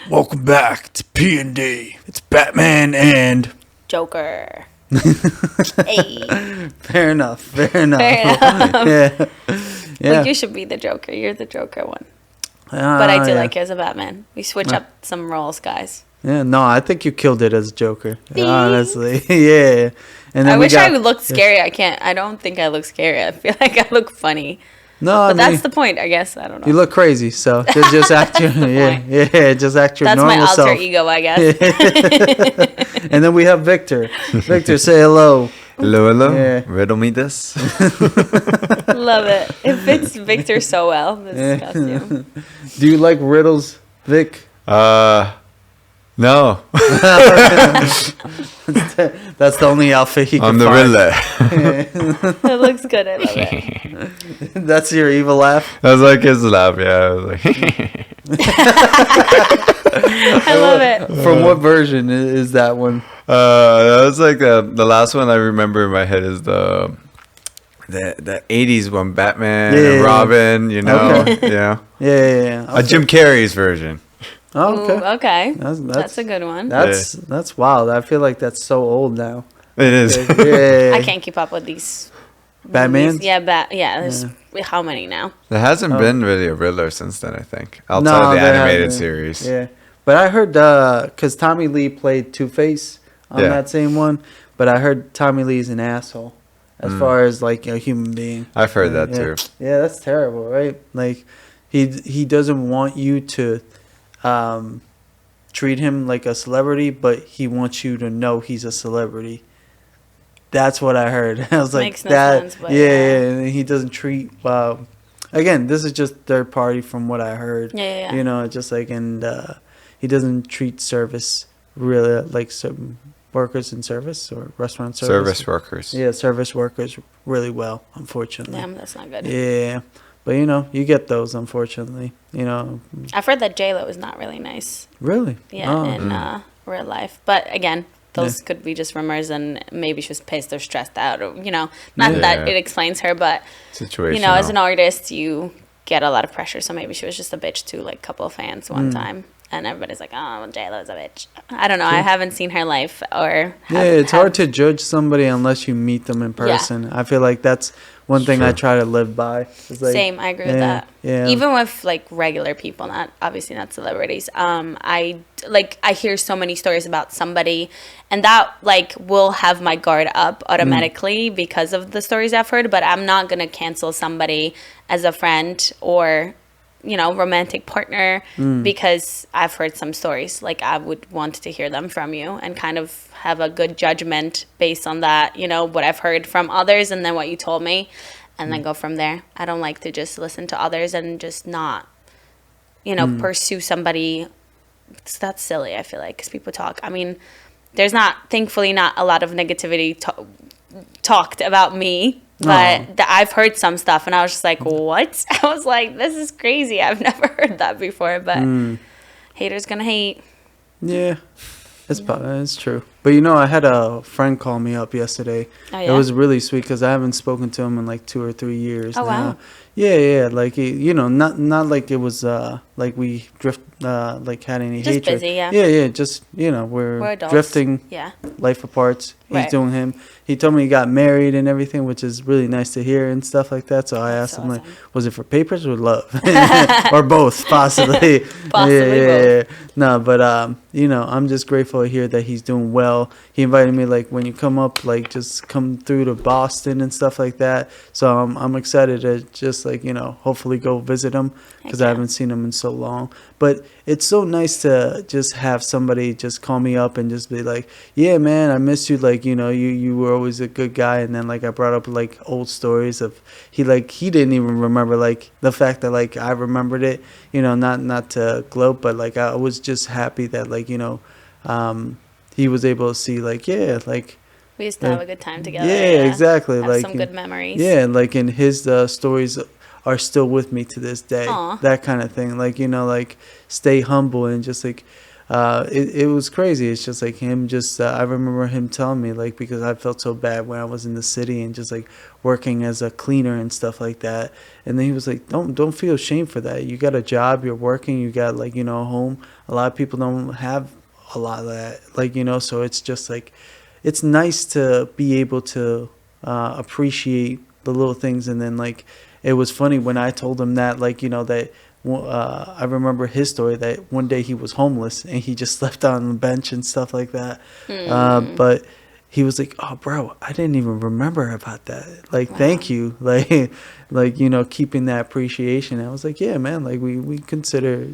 Welcome back to PND. It's Batman and Joker. Hey. Fair enough. Fair enough. Yeah. Well, you should be the Joker. You're the Joker one. But I do like you as a Batman. We switch up some roles, guys. Yeah, no, I think you killed it as Joker. Honestly. Yeah. And then I wish I looked scary. I don't think I look scary. I feel like I look funny. No, but that's the point, I guess. I don't know. You look crazy, so just act your just act your that's normal self. That's my alter ego, I guess. And then we have Victor. Victor, say hello. Hello. Yeah. Riddle me this. Love it. It fits Victor so well, this costume. Do you like riddles, Vic? No. That's the only outfit he can I'm the find. Riddler. It looks good. I love it. That's your evil laugh? That was like his laugh, yeah. I was like I love it. From what version is that one? that was like the last one I remember in my head is the 80s one, Batman and Robin, you know. Okay. Yeah. Yeah. Okay. Jim Carrey's version. Oh, okay. Ooh, okay. That's a good one. That's wild. I feel like that's so old now. It is. Yeah. I can't keep up with these Batman? Yeah, there's how many now? There hasn't been really a Riddler since then, I think. Outside of the animated series. Yeah. But I heard, because Tommy Lee played Two-Face on that same one, but I heard Tommy Lee's an asshole as far as, like, a human being. I've heard that, too. Yeah, that's terrible, right? Like, he doesn't want you to treat him like a celebrity, but he wants you to know he's a celebrity. That's what I heard. I was like, makes no sense, but and he doesn't treat. Again, this is just third party from what I heard. Yeah. You know, just like he doesn't treat service really like some workers in service or restaurant service. Service workers. Yeah, service workers really well. Unfortunately. Damn, that's not good. Yeah. But, you know, you get those, unfortunately. You know. I've heard that J-Lo is not really nice. Really? Yeah, in real life. But, again, those could be just rumors, and maybe she was pissed or stressed out. Or, you know, not that it explains her, but, you know, as an artist, you get a lot of pressure. So maybe she was just a bitch to, like, a couple of fans one time. And everybody's like, oh, J-Lo's a bitch. I don't know. I haven't seen her life or... it's hard to judge somebody unless you meet them in person. Yeah. I feel like that's one thing I try to live by. Like, same. I agree with that. Yeah. Even with, like, regular people, obviously not celebrities. I hear so many stories about somebody, and that, like, will have my guard up automatically because of the stories I've heard. But I'm not going to cancel somebody as a friend or... you know, romantic partner because I've heard some stories. Like, I would want to hear them from you and kind of have a good judgment based on that, you know, what I've heard from others and then what you told me, and then go from there. I don't like to just listen to others and just not, you know, pursue somebody. That's silly, I feel like, because people talk. I mean, there's thankfully not a lot of negativity talked about me. But I've heard some stuff, and I was just like, what? I was like, this is crazy. I've never heard that before, but haters gonna hate. Yeah, it's true. But, you know, I had a friend call me up yesterday. Oh, yeah? It was really sweet because I haven't spoken to him in, like, 2 or 3 years now. Wow. Yeah. Like, you know, not like it was, like we like had any just hatred. Busy, yeah. Yeah, just, you know, we're adults. drifting life apart. He's doing him. He told me he got married and everything, which is really nice to hear and stuff like that. So I asked him, like, was it for papers or love? Or both, possibly. Possibly both. No, but, you know, I'm just grateful to hear that he's doing well. He invited me, like, when you come up, like, just come through to Boston and stuff like that. So I'm excited to just, like, you know, hopefully go visit him because I haven't seen him in so long. But it's so nice to just have somebody just call me up and just be like, yeah, man, I miss you. Like, you know, you were always a good guy. And then, like, I brought up, like, old stories of he didn't even remember, like, the fact that, like, I remembered it, you know, not to gloat, but, like, I was just happy that, like, you know, he was able to see, like, like, we used to have a good time together. Yeah, exactly. Have like some good memories. Yeah, like, and his stories are still with me to this day. Aww. That kind of thing. Like, you know, like, stay humble and just, like, it was crazy. It's just like him. Just I remember him telling me like because I felt so bad when I was in the city and just like working as a cleaner and stuff like that. And then he was like, don't feel ashamed for that. You got a job. You're working. You got like a home. A lot of people don't have a lot of that. Like so it's just like it's nice to be able to appreciate the little things. And then like it was funny when I told him that like that. I remember his story that one day he was homeless and he just slept on the bench and stuff like that. But he was like, "Oh, bro, I didn't even remember about that. Like, thank you. Like keeping that appreciation." I was like, "Yeah, man. Like we consider,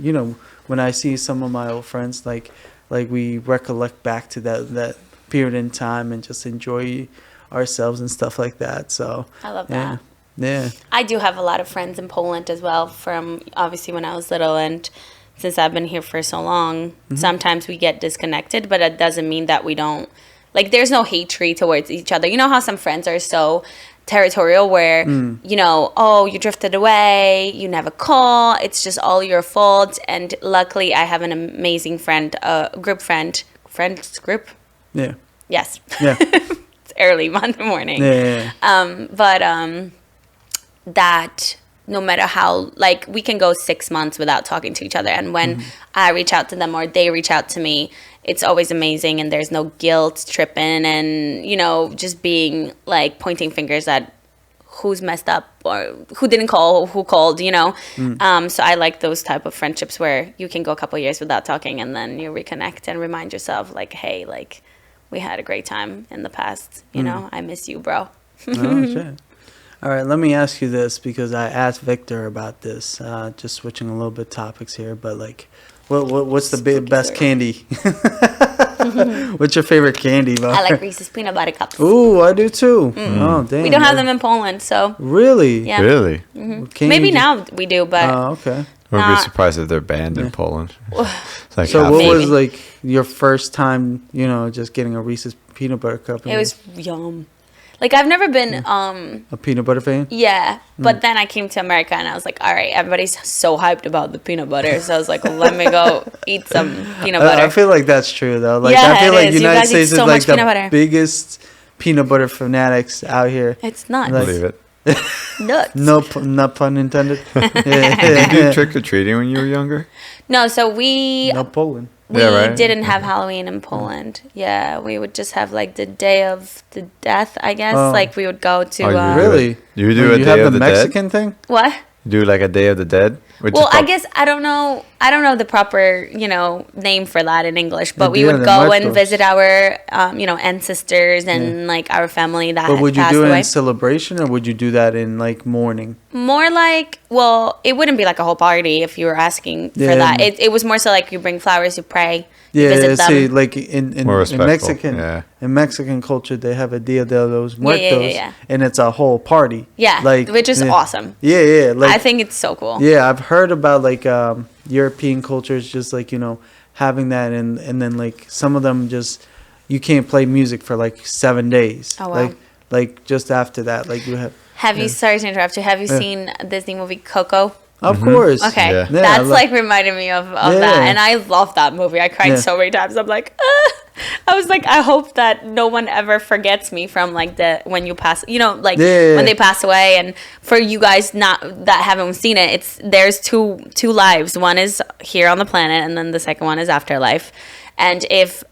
when I see some of my old friends, like we recollect back to that period in time and just enjoy ourselves and stuff like that." So I love that. Yeah. I do have a lot of friends in Poland as well from obviously when I was little, and since I've been here for so long, sometimes we get disconnected, but it doesn't mean that we don't, like there's no hatred towards each other. You know how some friends are so territorial where, oh, you drifted away, you never call, it's just all your fault. And luckily I have an amazing friend, friends group. Yeah. Yes. Yeah. It's early Monday morning. Yeah. That no matter how, like, we can go 6 months without talking to each other, and when I reach out to them or they reach out to me, it's always amazing, and there's no guilt tripping and just being like pointing fingers at who's messed up or who didn't call, who called, so I like those type of friendships where you can go a couple years without talking and then you reconnect and remind yourself like, hey, like we had a great time in the past, I miss you, bro. Oh, shit. All right, let me ask you this because I asked Victor about this. Just switching a little bit topics here, but like, what's the best candy? What's your favorite candy, Bar? I like Reese's peanut butter cups. Ooh, I do too. Oh, damn. We don't have them in Poland, so really, yeah. Really? Maybe now we do, but oh, okay. I would be surprised if they're banned in Poland. It's like So, what Maybe. was like your first time? Just getting a Reese's peanut butter cup. it was yum. Like I've never been a peanut butter fan. Yeah, but then I came to America and I was like, all right, everybody's so hyped about the peanut butter. So I was like, let me go eat some peanut butter. I feel like that's true though. Like Yeah, I feel it like is. You United guys eat States is so like much peanut butter. the biggest peanut butter fanatics out here. It's nuts. Like- believe it. Nuts. Not pun intended. Did you do trick or treating when you were younger? No, so we No Poland. didn't have Halloween in Poland. Yeah, we would just have like the Day of the Death, I guess. Oh. Like we would go to. Oh, you Really? You do Wait, a you Day have of the the Mexican thing? What? Do like a Day of the Dead? Which Well, is I prob- guess I don't know the proper, name for that in English, but we Dia would de go Muertos. and visit our, ancestors and like our family that But had would you passed do it away. in celebration or would you do that in like mourning? More like, well, it wouldn't be like a whole party if you were asking for Yeah. that. It was more so like you bring flowers, you pray, you Yeah, visit them. see, like in More respectful, Mexican yeah. in Mexican culture, they have a Dia de los Yeah, Muertos, yeah. and it's a whole party. Yeah, like which is yeah. awesome. Yeah. Like I think it's so cool. yeah, I've heard about like European cultures just like having that, and then like some of them just you can't play music for like 7 days. Oh, wow. Like just after that, like you have. Have you, sorry to interrupt you, have you Yeah. seen Disney movie Coco? Of course. Okay, Yeah. Yeah, that's like reminding me of Yeah. that, and I love that movie. I cried Yeah. so many times. I'm like, I was like, I hope that no one ever forgets me from like when you pass, like Yeah. when they pass away. And for you guys that haven't seen it, there's two lives. One is here on the planet, and then the second one is afterlife. And if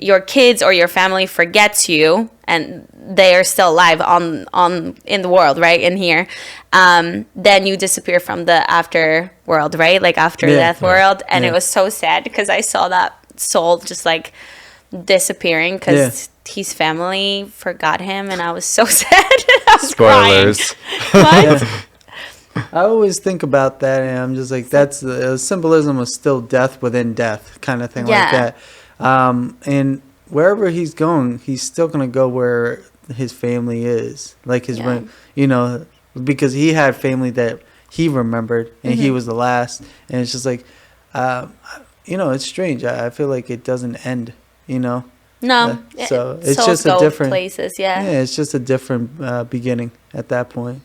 your kids or your family forgets you and they are still alive on in the world, right, in here, then you disappear from the after world, right, like after death world. And it was so sad because I saw that soul just like disappearing because his family forgot him, and I was so sad. I was Spoilers. crying. What? I always think about that, and I'm just like, that's the symbolism of still death within death, kind of thing like Yeah. that. And wherever he's going, he's still gonna go where his family is, like his, because he had family that he remembered, and he was the last, and it's just like, it's strange. I feel like it doesn't end, No. so it's Souls just a go different places. yeah, it's just a different beginning at that point.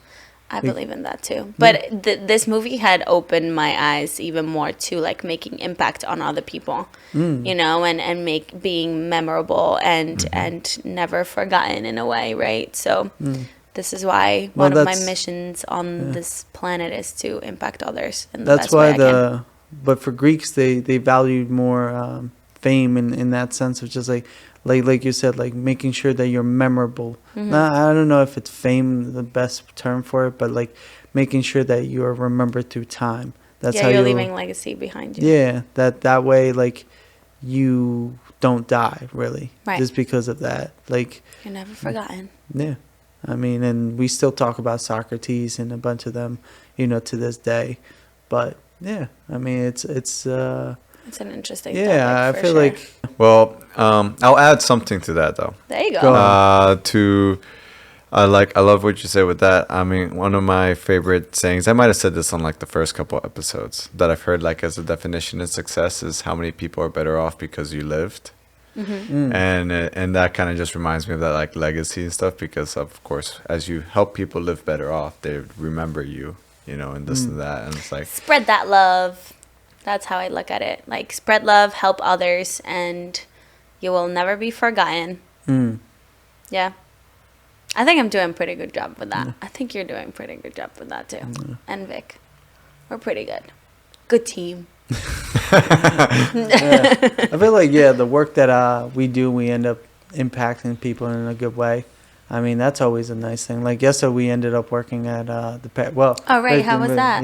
I believe in that too. But this movie had opened my eyes even more to like making impact on other people, you know, and being memorable and never forgotten in a way, right? So this is why one of my missions on this planet is to impact others. In the that's best why way I can. but for Greeks, they valued more fame in that sense of just like you said, like making sure that you're memorable. I don't know if it's fame the best term for it, but like making sure that you're remembered through time. That's how you're leaving legacy behind you. Yeah, that way, like you don't die really, just because of that. Like you're never forgotten. Yeah, I mean, and we still talk about Socrates and a bunch of them, you know, to this day. But yeah, I mean, it's an interesting topic, I feel sure. like. Well, I'll add something to that though. There you go. I love what you said with that. I mean, one of my favorite sayings, I might have said this on like the first couple episodes, that I've heard like as a definition of success is how many people are better off because you lived. And that kind of just reminds me of that like legacy and stuff, because of course as you help people live better off, they remember you, you know, and this and that, and it's like spread that love. That's how I look at it. Like spread love, help others, and you will never be forgotten. Yeah, I think I'm doing a pretty good job with that. I think you're doing a pretty good job with that too. And Vic, we're pretty good. Good team. I feel like the work that we do, we end up impacting people in a good way. I mean, that's always a nice thing. Like yesterday, we ended up working at the pet. Well, oh right, how was that?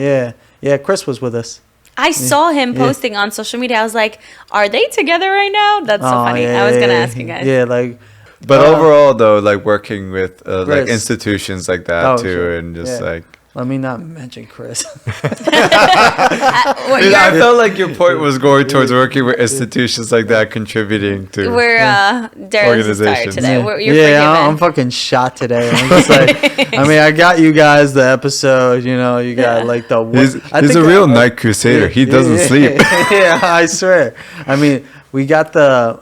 Yeah, Chris was with us. I saw him posting on social media. I was like, "Are they together right now?" That's so funny. I was gonna ask you guys. Yeah, like. But overall, though, like working with like institutions like that too, and just like. Let me not mention Chris. I felt like your point was going towards working with institutions like that, contributing to Daryl's tired today. You're I'm fucking shot today. I'm just like, I mean, I got you guys the episode. You know, you got like the. He's a real night crusader. He doesn't sleep. Yeah, I swear. I mean, we got the.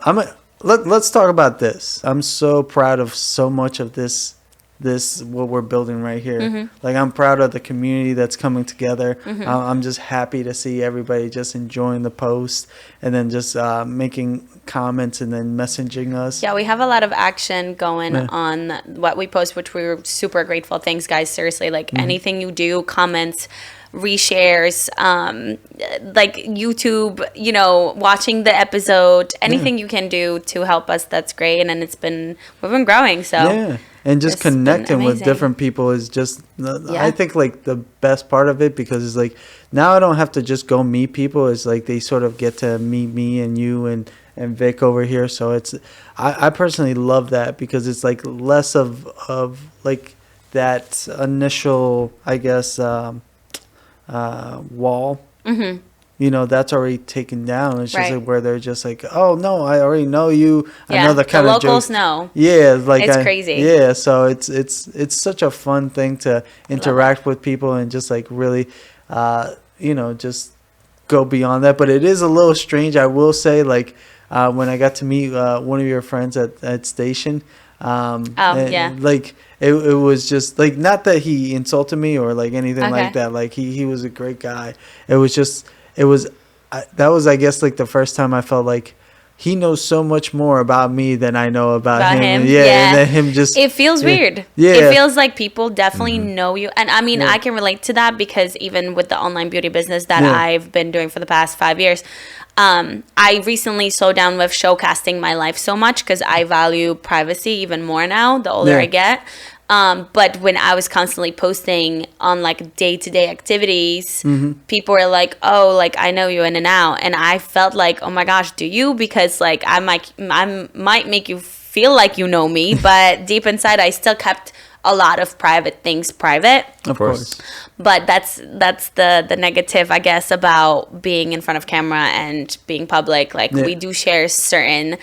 Let's talk about this. I'm so proud of so much of this what we're building right here. Like I'm proud of the community that's coming together. I'm just happy to see everybody just enjoying the post and then just making comments and then messaging us. Yeah, we have a lot of action going on what we post, which we're super grateful. Thanks guys, seriously. Like anything you do, comments, reshares, like YouTube, you know, watching the episode, anything you can do to help us, that's great. And then we've been growing, so and just connecting with different people is just I think like the best part of it, because it's like now I don't have to just go meet people. It's like they sort of get to meet me and you and Vic over here. So it's I personally love that, because it's like less of like that initial, I guess, wall. You know, that's already taken down. It's just like where they're just like, oh no, I already know you. I know the kind of locals jokes. Know. Yeah, like it's crazy. Yeah, so it's such a fun thing to interact with people and just like really, you know, just go beyond that. But it is a little strange, I will say. Like when I got to meet one of your friends at Station. Like it was just like, not that he insulted me or like anything like that. Like he was a great guy. It was just. That was, I guess, like the first time I felt like he knows so much more about me than I know about him. Yeah. And then him just. It feels weird. Yeah. It feels like people definitely know you. And I mean, I can relate to that, because even with the online beauty business that I've been doing for the past 5 years, I recently slowed down with showcasting my life so much, because I value privacy even more now, the older I get. But when I was constantly posting on like day-to-day activities, people were like, oh, like I know you in and out. And I felt like, oh my gosh, do you? Because like I might make you feel like you know me, but deep inside I still kept a lot of private things private. Of course. But that's the negative, I guess, about being in front of camera and being public. Like we do share certain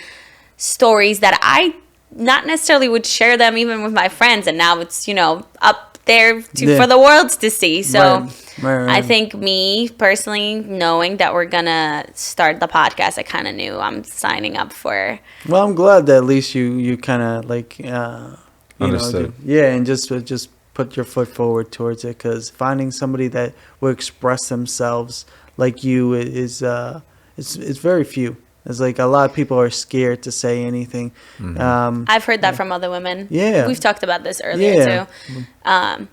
stories that I not necessarily would share them even with my friends, and now it's, you know, up there for the world to see. So right. I think me personally, knowing that we're gonna start the podcast, I kind of knew I'm signing up for. Well, I'm glad that at least you kind of like understood. And just put your foot forward towards it, because finding somebody that will express themselves like you is it's very few. It's like a lot of people are scared to say anything. I've heard that from other women. Yeah. We've talked about this earlier too. I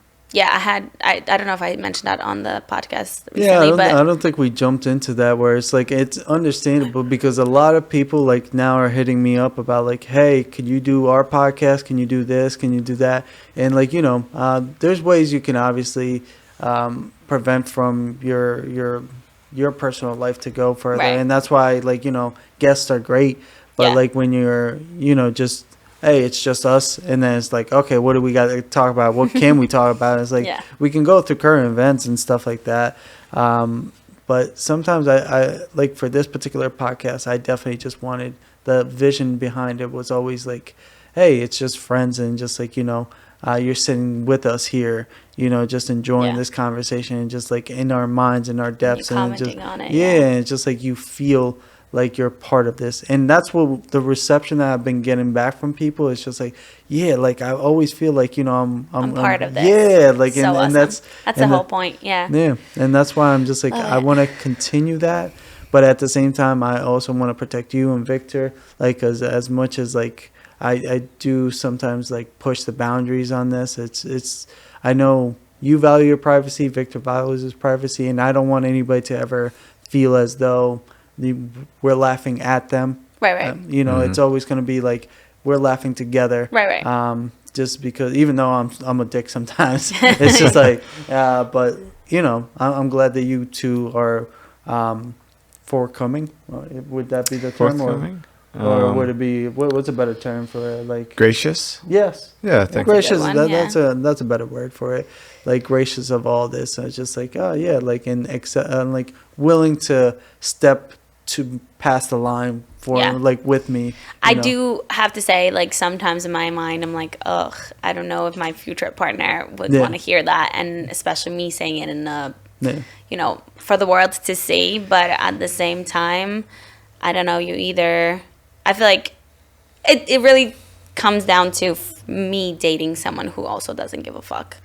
don't know if I mentioned that on the podcast recently, I don't think we jumped into that, where it's like, it's understandable, because a lot of people like now are hitting me up about like, hey, can you do our podcast? Can you do this? Can you do that? And like, there's ways you can obviously prevent from your personal life to go further. Right. And that's why, like, guests are great, but like when you're, just, hey, it's just us, and then it's like, okay, what do we got to talk about? What can we talk about? It's like, we can go through current events and stuff like that. But sometimes I like, for this particular podcast, I definitely just wanted, the vision behind it was always like, hey, it's just friends, and just like, you're sitting with us here, just enjoying this conversation, and just like in our minds and our depths, and just on it, and it's just like you feel like you're part of this. And that's what the reception that I've been getting back from people is just like, like I always feel like, I'm part of this. Yeah, like, so and awesome. that's the whole point. Yeah, and that's why I'm just like, I want to continue that, but at the same time, I also want to protect you and Victor, like, as much as like I do sometimes like push the boundaries on this. It's I know you value your privacy, Victor values his privacy, and I don't want anybody to ever feel as though we're laughing at them. Right. It's always going to be like we're laughing together. Right. Just because, even though I'm a dick sometimes, it's just like, but I'm glad that you two are forthcoming. Would that be the term? Forthcoming? Or would it be, what's a better term for it? Like gracious? Yes. Yeah, I think gracious. One, That's a better word for it. Like, gracious of all this. And it's just like, oh yeah, like, like willing to step to past the line for like with me. I do have to say, like, sometimes in my mind, I'm like, ugh, I don't know if my future partner would want to hear that, and especially me saying it in a, for the world to see. But at the same time, I don't know. I feel like it really comes down to me dating someone who also doesn't give a fuck.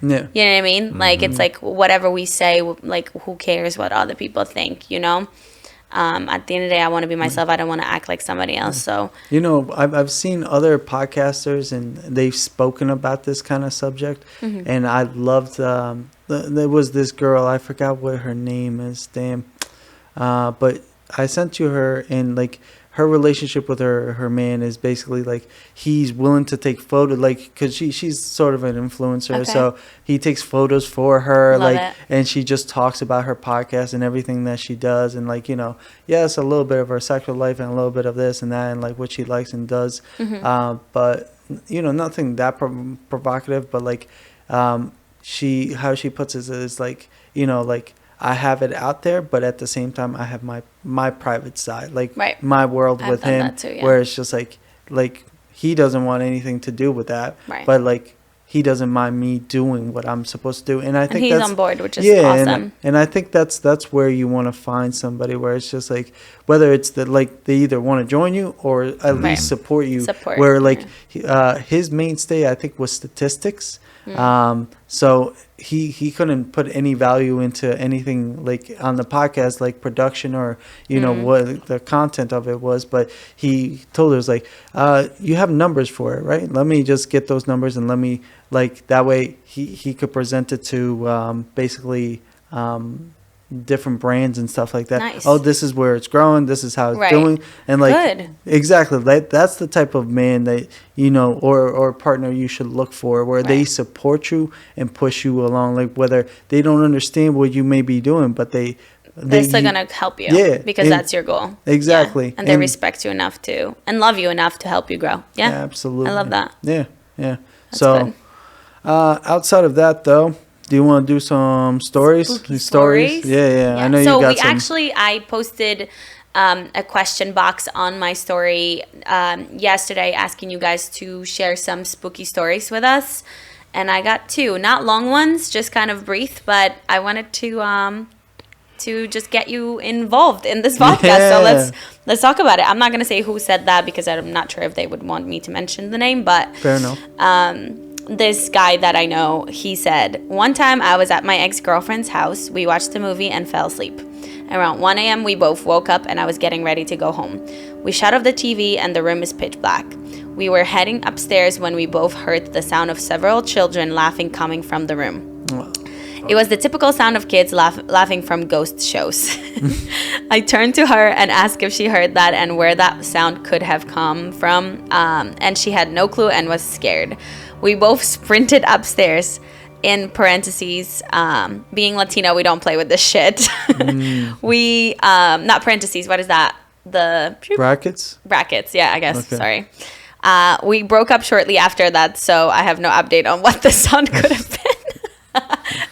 Yeah. You know what I mean? Mm-hmm. Like, it's like whatever we say, like, who cares what other people think, At the end of the day, I want to be myself. I don't want to act like somebody else. So, I've seen other podcasters, and they've spoken about this kind of subject. Mm-hmm. And I loved, there was this girl, I forgot what her name is, but I sent you her, and like, her relationship with her man is basically like, he's willing to take photos, like, because she's sort of an influencer, so he takes photos for her. Love like it. And she just talks about her podcast and everything that she does, and like, yes, a little bit of her sexual life and a little bit of this and that, and like what she likes and does. Mm-hmm. But nothing that provocative, but like how she puts it is like, like, I have it out there, but at the same time, I have my private side, like my world with him, too, where it's just like he doesn't want anything to do with that, but like he doesn't mind me doing what I'm supposed to do, and I think he's on board, which is awesome. And I think that's where you want to find somebody where it's just like, whether it's that like they either want to join you or at least support you, where like his mainstay, I think, was statistics. So he couldn't put any value into anything like on the podcast, like production or what the content of it was, but he told us like, you have numbers for it, right? Let me just get those numbers, and let me, like, that way he could present it to basically different brands and stuff like that. Nice. Oh, this is where it's growing, this is how it's doing, and like, good. Exactly, that's the type of man that or partner you should look for, where they support you and push you along, like, whether they don't understand what you may be doing, but they're still gonna help you, because that's your goal. Exactly. And they respect you enough to, and love you enough to help you grow. Absolutely. I love that. That's so good. Outside of that, though, do you want to do some stories? Stories? Yeah. I know you got some. I posted a question box on my story yesterday, asking you guys to share some spooky stories with us, and I got 2, not long ones, just kind of brief, but I wanted to just get you involved in this podcast. So let's talk about it. I'm not gonna say who said that, because I'm not sure if they would want me to mention the name, but fair enough. this guy that I know, he said, one time I was at my ex-girlfriend's house. We watched a movie and fell asleep. Around 1 a.m. we both woke up and I was getting ready to go home. We shut off the TV and the room is pitch black. We were heading upstairs when we both heard the sound of several children laughing coming from the room. It was the typical sound of kids laughing from ghost shows. I turned to her and asked if she heard that and where that sound could have come from. And she had no clue and was scared. We both sprinted upstairs. In parentheses, being Latino, we don't play with this shit. We, not parentheses, what is that? The Brackets? Brackets, yeah, I guess. Okay. Sorry. We broke up shortly after that, so I have no update on what the sound could have been.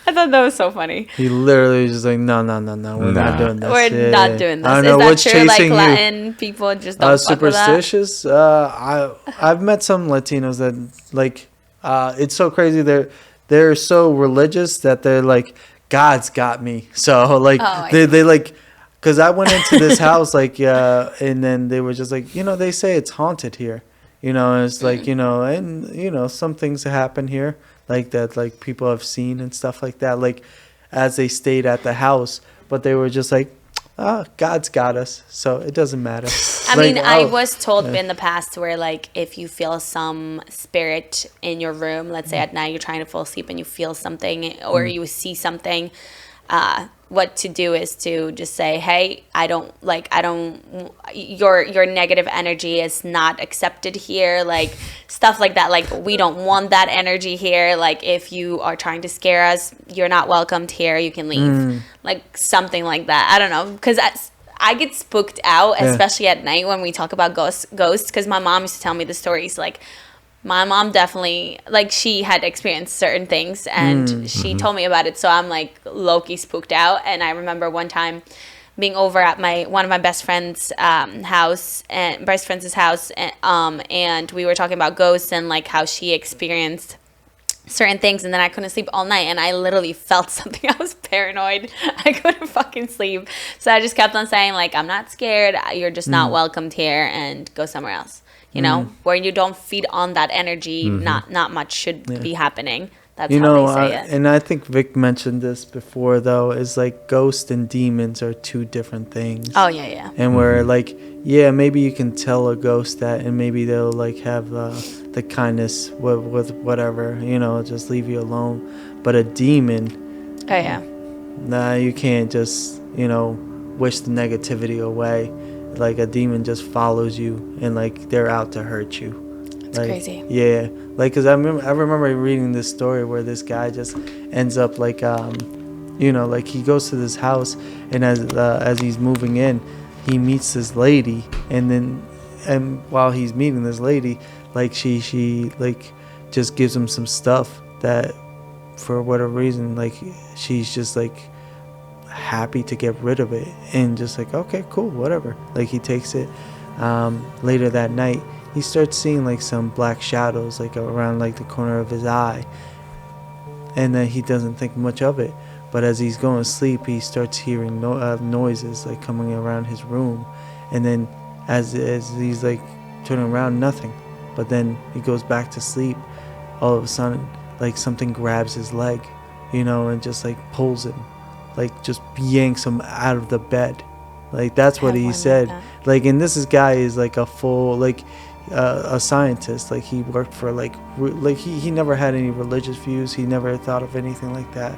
I thought that was so funny. He literally was just like, no, we're not doing this. We're not doing this. I don't Is know that what's true? chasing Like you. Latin people just don't fuck with that? Superstitious. I've met some Latinos that like. It's so crazy. They're so religious that they're like, God's got me. So like they like, because I went into this house like and then they were just like, they say it's haunted here. And it's like, and some things happen here like that, like people have seen and stuff like that, like as they stayed at the house, but they were just like, God's got us, so it doesn't matter. I mean, I was told in the past where, like, if you feel some spirit in your room, let's say at night you're trying to fall asleep and you feel something or you see something, what to do is to just say, hey, your negative energy is not accepted here, like stuff like that. Like, we don't want that energy here. Like, if you are trying to scare us, you're not welcomed here. You can leave. Like, something like that. I don't know, because I get spooked out, especially at night when we talk about ghosts, because my mom used to tell me the stories. Like, my mom definitely, like, she had experienced certain things and she told me about it. So I'm like low-key spooked out. And I remember one time being over at one of my best friend's house, and we were talking about ghosts and like how she experienced certain things, and then I couldn't sleep all night, and I literally felt something. I was paranoid. I couldn't fucking sleep. So I just kept on saying, like, I'm not scared. You're just not welcomed here, and go somewhere else. Where you don't feed on that energy, not much should be happening. That's how they say it. And I think Vic mentioned this before, though, is like ghosts and demons are two different things. Oh, yeah. And where, like, maybe you can tell a ghost that, and maybe they'll, like, have the kindness with whatever, just leave you alone. But a demon... Oh, yeah. Nah, you can't just, wish the negativity away. Like, a demon just follows you, and, like, they're out to hurt you. It's like, crazy. Yeah. Like, because I remember reading this story where this guy just ends up, like, like, he goes to this house, and as he's moving in, he meets this lady, and while he's meeting this lady, like, she like, just gives him some stuff that, for whatever reason, like, she's just, like, happy to get rid of it, and just like, okay, cool, whatever. Like, he takes it. Later that night, he starts seeing like some black shadows like around like the corner of his eye, and then he doesn't think much of it. But as he's going to sleep, he starts hearing noises like coming around his room, and then as he's like turning around, nothing. But then he goes back to sleep. All of a sudden, like, something grabs his leg, and just like pulls him, like just yanks him out of the bed. Like, that's what he said. Like, and this guy is like a full, like, a scientist. Like, he worked for like he never had any religious views. He never thought of anything like that.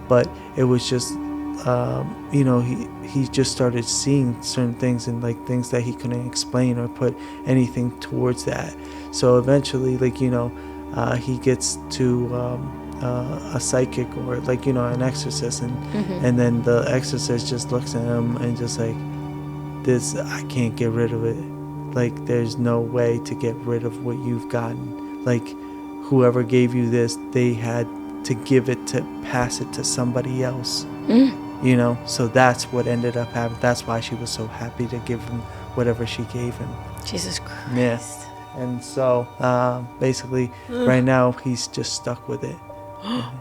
But it was just, he just started seeing certain things, and like things that he couldn't explain or put anything towards that. So eventually, like, he gets to a psychic or like, an exorcist, and then the exorcist just looks at him and just like, this, I can't get rid of it. Like, there's no way to get rid of what you've gotten. Like, whoever gave you this, they had to pass it to somebody else. So that's what ended up happening. That's why she was so happy to give him whatever she gave him. Jesus Christ. Yeah. And so basically right now he's just stuck with it.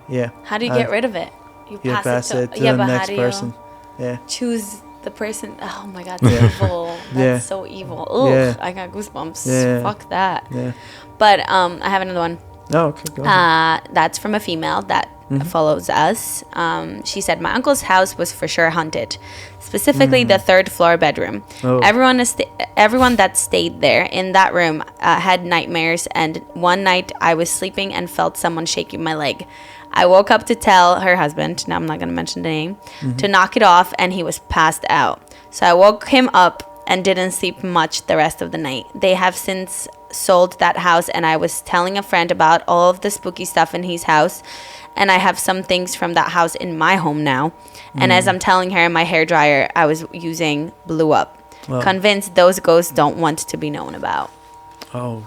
Yeah. How do you get rid of it? You pass it to the next person. Yeah. Choose the person. Oh my God, that's evil. That's so evil. Ugh, I got goosebumps. Fuck that. Yeah. But I have another one. Oh, okay, go ahead. That's from a female that follows us. She said, my uncle's house was for sure haunted, specifically the third floor bedroom. Oh. Everyone that stayed there in that room had nightmares, and one night I was sleeping and felt someone shaking my leg. I woke up to tell her husband, now I'm not going to mention the name, to knock it off, and he was passed out. So I woke him up and didn't sleep much the rest of the night. They have since sold that house, and I was telling a friend about all of the spooky stuff in his house, and I have some things from that house in my home now. And as I'm telling her, my hairdryer I was using blew up. Wow. Convinced those ghosts don't want to be known about. Oh,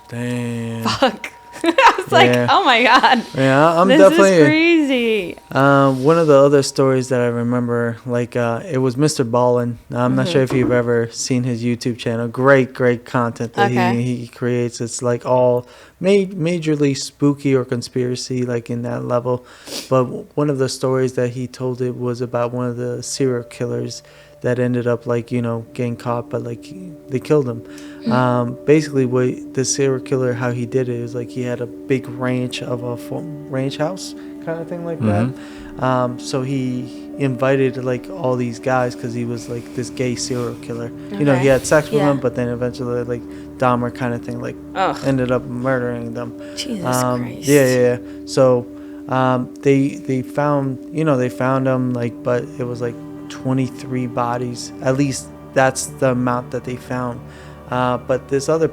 damn. Fuck. I was like, oh my God. Yeah, I'm this definitely. Is crazy. One of the other stories that I remember, like, it was Mr. Ballin. I'm not sure if you've ever seen his YouTube channel. Great content that he creates. It's like all majorly spooky or conspiracy, like in that level. But one of the stories that he told it was about one of the serial killers that ended up, like, you know, getting caught, but like they killed him. Basically what the serial killer, how he did it is like he had a big ranch of a ranch house kind of thing like that. So he invited like all these guys because he was like this gay serial killer. You know, he had sex with them, but then eventually like Dahmer kind of thing, like ended up murdering them. Jesus Christ. Yeah. So they found, you know, they found him, like, but it was like 23 bodies. At least that's the amount that they found. But this other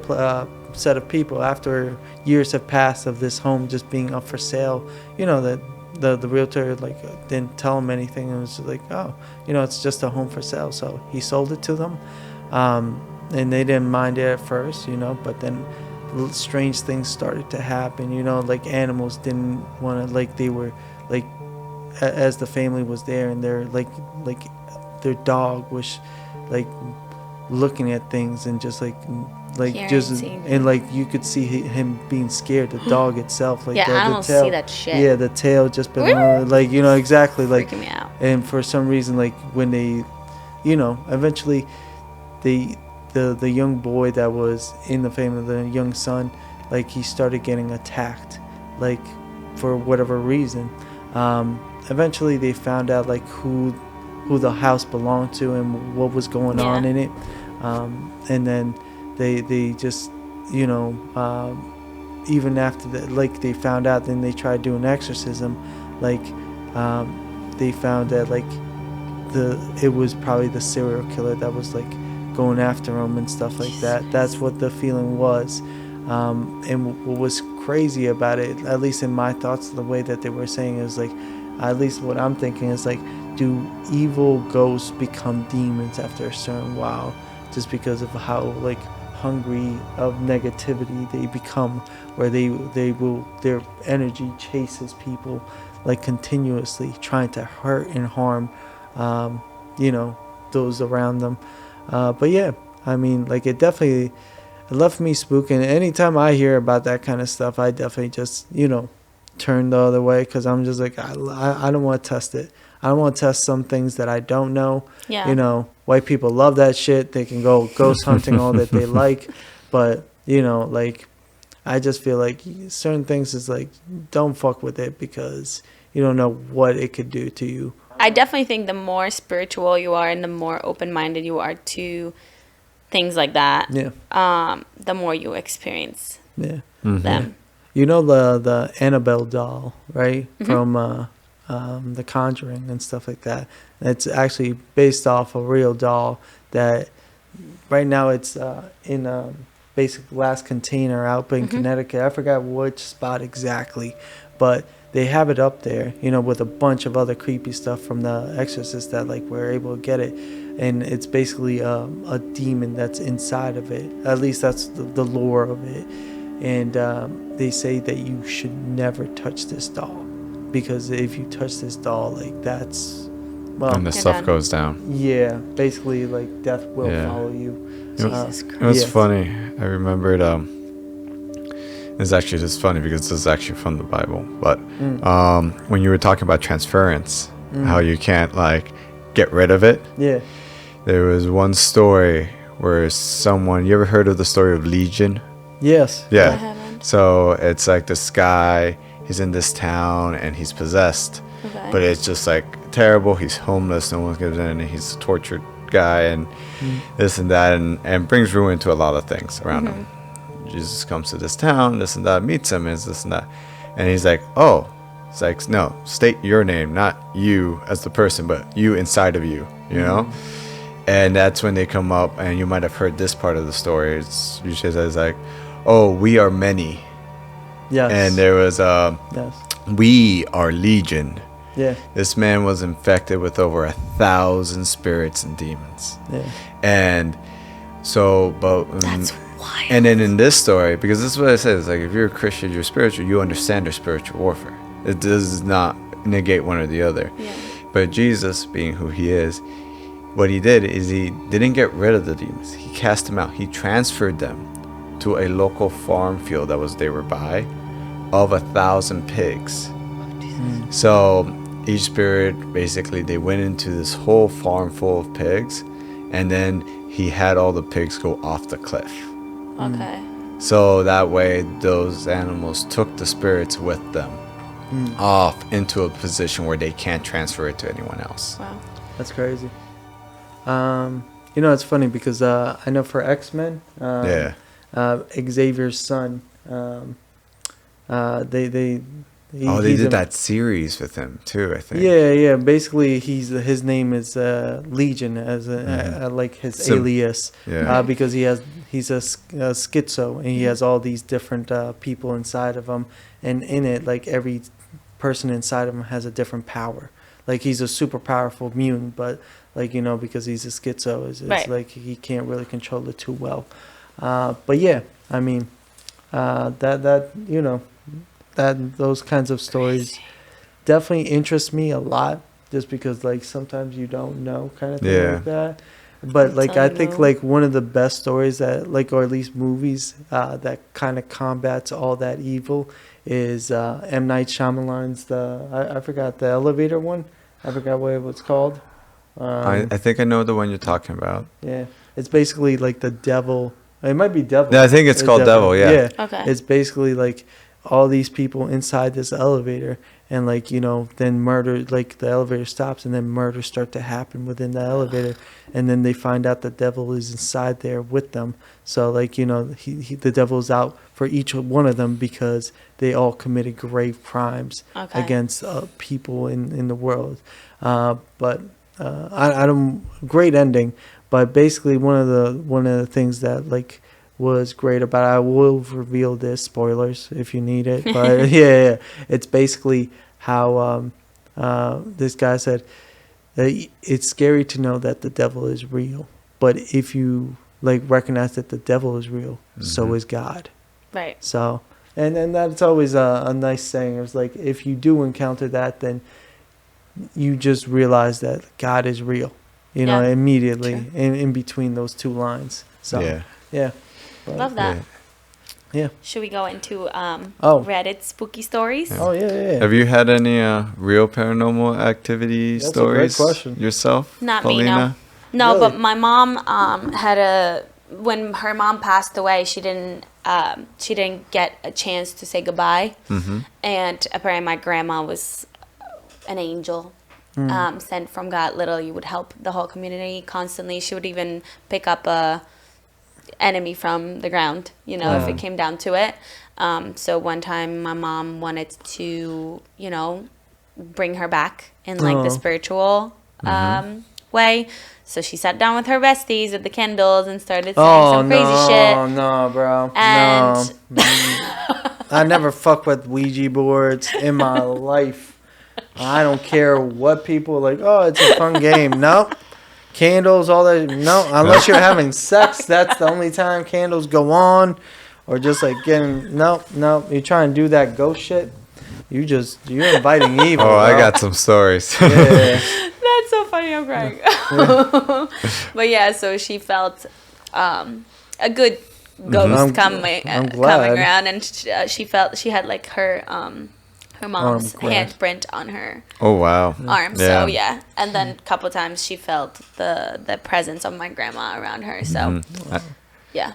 set of people, after years have passed of this home just being up for sale, you know, that the realtor like didn't tell him anything. It was like, oh, you know, it's just a home for sale. So he sold it to them, and they didn't mind it at first, you know, but then strange things started to happen, you know, like animals didn't want to, like, they were like, as the family was there, and they're like their dog was like looking at things and just like just, and like you could see him being scared, the dog itself, like animals the tail, see that shit. Yeah, the tail just been like, you know, exactly, like freaking me out. And for some reason, like when they, you know, eventually the young boy that was in the family, the young son, like he started getting attacked, like for whatever reason. Eventually they found out like who the house belonged to and what was going on in it, and then they just, you know, even after that, like they found out, then they tried doing exorcism, like they found that like it was probably the serial killer that was like going after him and stuff like that. That's what the feeling was. And what was crazy about it, at least in my thoughts, the way that they were saying is like, at least what I'm thinking is like, do evil ghosts become demons after a certain while, just because of how like hungry of negativity they become, where their energy chases people like continuously, trying to hurt and harm, you know, those around them. But yeah, I mean, like it left me spooking. Anytime I hear about that kind of stuff, I definitely just, you know, turn the other way, because I'm just like, I don't want to test it. I don't want to test some things that I don't know. Yeah. You know, white people love that shit. They can go ghost hunting all that they like. But, you know, like, I just feel like certain things is like, don't fuck with it, because you don't know what it could do to you. I definitely think the more spiritual you are and the more open-minded you are to things like that, the more you experience them. You know the Annabelle doll, right? From The Conjuring and stuff like that. It's actually based off a real doll that right now it's in a basic glass container out in Connecticut. I forgot which spot exactly, but they have it up there, you know, with a bunch of other creepy stuff from The Exorcist that like we're able to get it. And it's basically a demon that's inside of it. At least that's the lore of it. And they say that you should never touch this doll, because if you touch this doll, like that's, well, and the stuff goes down. Yeah, basically like death will follow you. Jesus Christ. It was funny. I remembered. It's actually just funny because this is actually from the Bible. But when you were talking about transference, how you can't like get rid of it. Yeah. There was one story where someone. You ever heard of the story of Legion? Yes. Yeah. So it's like this guy, he's in this town and he's possessed. Okay. But it's just like terrible. He's homeless. No one gives in. And he's a tortured guy and this and that and brings ruin to a lot of things around him. Jesus comes to this town, this and that, meets him, is this and that. And he's like, oh. It's like, no, state your name, not you as the person, but you inside of you, you know? And that's when they come up, and you might have heard this part of the story. It's usually says like, oh, we are many. Yes. And there was, yes. we are legion. Yeah. This man was infected with over 1,000 spirits and demons. Yeah. And so, but... That's wild. And then in this story, because this is what I said, it's like if you're a Christian, you're spiritual, you understand their spiritual warfare. It does not negate one or the other. Yeah. But Jesus, being who he is, what he did is he didn't get rid of the demons. He cast them out. He transferred them to a local farm field that was they were by of 1,000 pigs. So each spirit, basically, they went into this whole farm full of pigs, and then he had all the pigs go off the cliff. Okay. So that way, those animals took the spirits with them off into a position where they can't transfer it to anyone else. Wow. That's crazy. It's funny because I know for X-Men, Xavier's son, they did that series with him too, I think. Yeah. Basically, his name is Legion as like his alias, because he's a schizo and he has all these different people inside of him, and in it, like every person inside of him has a different power. Like he's a super powerful mutant, but like because he's a schizo, it's Right. like he can't really control it too well. But yeah, I mean, that those kinds of stories definitely interest me a lot, just because like sometimes you don't know kind of thing like that. But like I think like one of the best stories that like, or at least movies that kind of combats all that evil is M. Night Shyamalan's I forgot the elevator one. I forgot what it was called. I think I know the one you're talking about. Yeah, it's basically like the devil. It might be devil. Yeah, I think it's called Devil. Yeah. Okay. It's basically like all these people inside this elevator, and like then murder, like the elevator stops and then murders start to happen within the elevator, and then they find out the devil is inside there with them. So like the devil's out for each one of them because they all committed grave crimes against people in the world. But I don't, great ending. But basically one of the things that like was great about it, I will reveal this, spoilers if you need it, but yeah, it's basically how this guy said it's scary to know that the devil is real, but if you like recognize that the devil is real, so is God. Right. So and that's always a nice saying. It's like if you do encounter that, then you just realize that God is real, immediately in between those two lines. So yeah. But, love that. Yeah. Should we go into Reddit spooky stories? Oh yeah. Have you had any real paranormal activity stories a great question. yourself? Not Paulina? me, no. Really? But my mom when her mom passed away, she didn't get a chance to say goodbye. And apparently my grandma was an angel. Sent from God. Literally would help the whole community constantly. She would even pick up a enemy from the ground, if it came down to it. So one time my mom wanted to, bring her back in like the spiritual way. So she sat down with her besties with the candles and started saying some crazy shit. Oh no, bro. And no. I never fuck with Ouija boards in my life. I don't care what people are like, oh, it's a fun game. No. Candles, all that. No, unless you're having sex, that's the only time candles go on. Or just like getting, no. You try and do that ghost shit, you're inviting evil. Oh, bro. I got some stories. Yeah. that's so funny, I'm crying. But yeah, so she felt a good ghost coming around, and she felt she had like her mom's handprint on her wow. arm. So yeah, and then a couple times she felt the presence of my grandma around her. So Yeah.